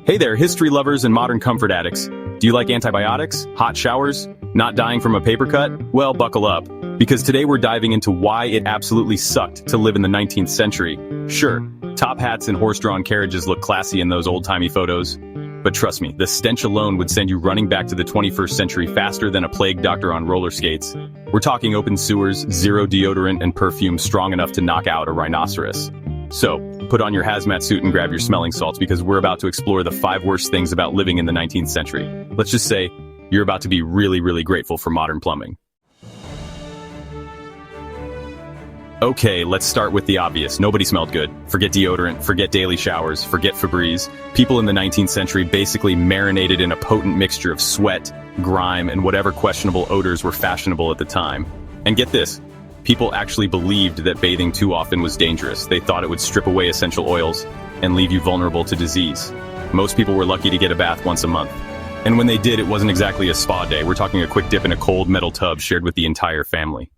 Hey there, history lovers and modern comfort addicts. Do you like antibiotics, hot showers, not dying from a paper cut? Well, buckle up, because today we're diving into why it absolutely sucked to live in the 19th century. Sure, top hats and horse-drawn carriages look classy in those old-timey photos, but trust me, the stench alone would send you running back to the 21st century faster than a plague doctor on roller skates. We're talking open sewers, zero deodorant, and perfume strong enough to knock out a rhinoceros. So, put on your hazmat suit and grab your smelling salts because we're about to explore the 5 worst things about living in the 19th century. Let's just say, you're about to be really, really grateful for modern plumbing. Okay, let's start with the obvious. Nobody smelled good. Forget deodorant, forget daily showers, forget Febreze. People in the 19th century basically marinated in a potent mixture of sweat, grime, and whatever questionable odors were fashionable at the time. And get this, people actually believed that bathing too often was dangerous. They thought it would strip away essential oils and leave you vulnerable to disease. Most people were lucky to get a bath once a month. And when they did, it wasn't exactly a spa day. We're talking a quick dip in a cold metal tub shared with the entire family.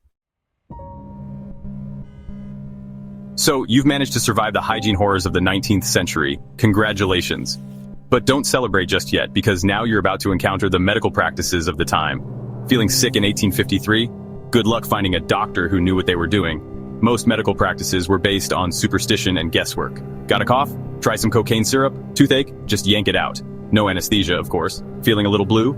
So, you've managed to survive the hygiene horrors of the 19th century. Congratulations. But don't celebrate just yet, because now you're about to encounter the medical practices of the time. Feeling sick in 1853? Good luck finding a doctor who knew what they were doing. Most medical practices were based on superstition and guesswork. Got a cough? Try some cocaine syrup? Toothache? Just yank it out. No anesthesia, of course. Feeling a little blue?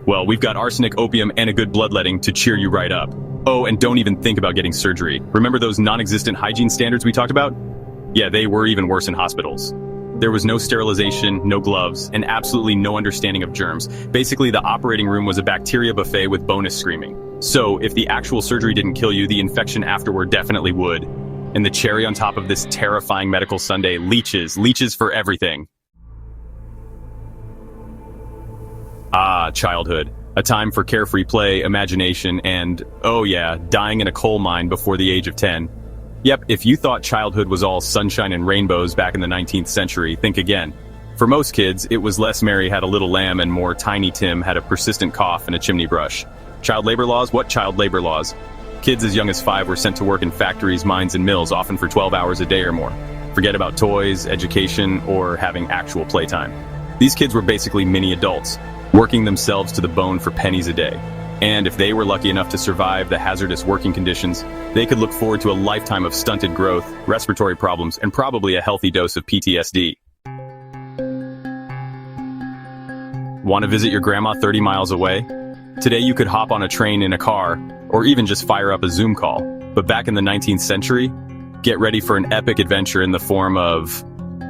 Well, we've got arsenic, opium, and a good bloodletting to cheer you right up. Oh, and don't even think about getting surgery. Remember those non-existent hygiene standards we talked about? Yeah, they were even worse in hospitals. There was no sterilization, no gloves, and absolutely no understanding of germs. Basically, the operating room was a bacteria buffet with bonus screaming. So, if the actual surgery didn't kill you, the infection afterward definitely would. And the cherry on top of this terrifying medical sundae, leeches. Leeches for everything. Ah, childhood. A time for carefree play, imagination, and, oh yeah, dying in a coal mine before the age of 10. Yep, if you thought childhood was all sunshine and rainbows back in the 19th century, think again. For most kids, it was less Mary had a little lamb and more Tiny Tim had a persistent cough and a chimney brush. Child labor laws? What child labor laws? Kids as young as 5 were sent to work in factories, mines, and mills, often for 12 hours a day or more. Forget about toys, education, or having actual playtime. These kids were basically mini adults, working themselves to the bone for pennies a day. And if they were lucky enough to survive the hazardous working conditions, they could look forward to a lifetime of stunted growth, respiratory problems, and probably a healthy dose of PTSD. Want to visit your grandma 30 miles away? Today you could hop on a train in a car, or even just fire up a Zoom call. But back in the 19th century, get ready for an epic adventure in the form of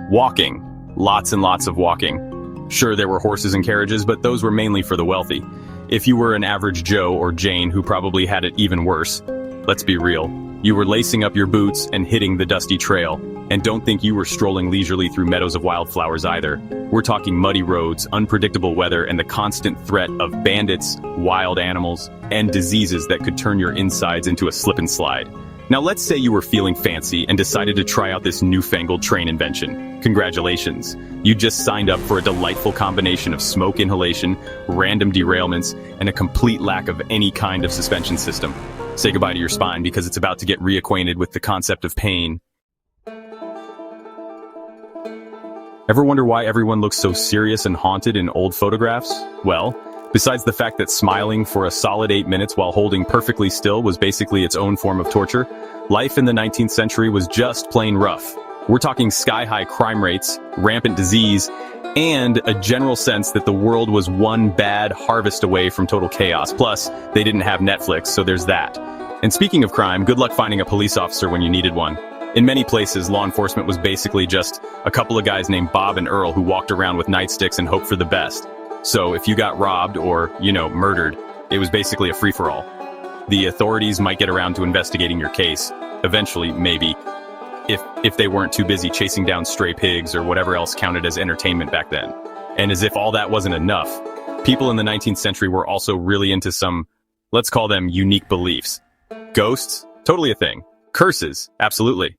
walking. Lots and lots of walking. Sure, there were horses and carriages, but those were mainly for the wealthy. If you were an average Joe or Jane who probably had it even worse, let's be real, you were lacing up your boots and hitting the dusty trail. And don't think you were strolling leisurely through meadows of wildflowers either. We're talking muddy roads, unpredictable weather, and the constant threat of bandits, wild animals, and diseases that could turn your insides into a slip and slide. Now let's say you were feeling fancy and decided to try out this newfangled train invention. Congratulations. You just signed up for a delightful combination of smoke inhalation, random derailments, and a complete lack of any kind of suspension system. Say goodbye to your spine because it's about to get reacquainted with the concept of pain. Ever wonder why everyone looks so serious and haunted in old photographs? Well, besides the fact that smiling for a solid 8 minutes while holding perfectly still was basically its own form of torture, life in the 19th century was just plain rough. We're talking sky-high crime rates, rampant disease, and a general sense that the world was one bad harvest away from total chaos. Plus, they didn't have Netflix, so there's that. And speaking of crime, good luck finding a police officer when you needed one. In many places, law enforcement was basically just a couple of guys named Bob and Earl who walked around with nightsticks and hoped for the best. So if you got robbed or, murdered, it was basically a free-for-all. The authorities might get around to investigating your case. Eventually, maybe. If they weren't too busy chasing down stray pigs or whatever else counted as entertainment back then. And as if all that wasn't enough, people in the 19th century were also really into some, let's call them unique beliefs. Ghosts? Totally a thing. Curses? Absolutely.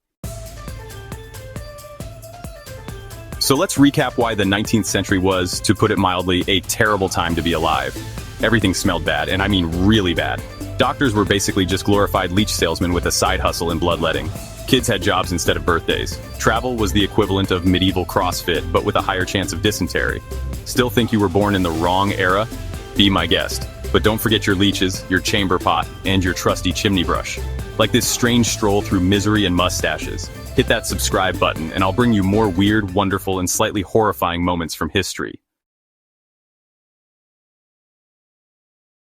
So let's recap why the 19th century was, to put it mildly, a terrible time to be alive. Everything smelled bad, and I mean really bad. Doctors were basically just glorified leech salesmen with a side hustle in bloodletting. Kids had jobs instead of birthdays. Travel was the equivalent of medieval CrossFit, but with a higher chance of dysentery. Still think you were born in the wrong era? Be my guest. But don't forget your leeches, your chamber pot, and your trusty chimney brush. Like this strange stroll through misery and mustaches. Hit that subscribe button, and I'll bring you more weird, wonderful, and slightly horrifying moments from history.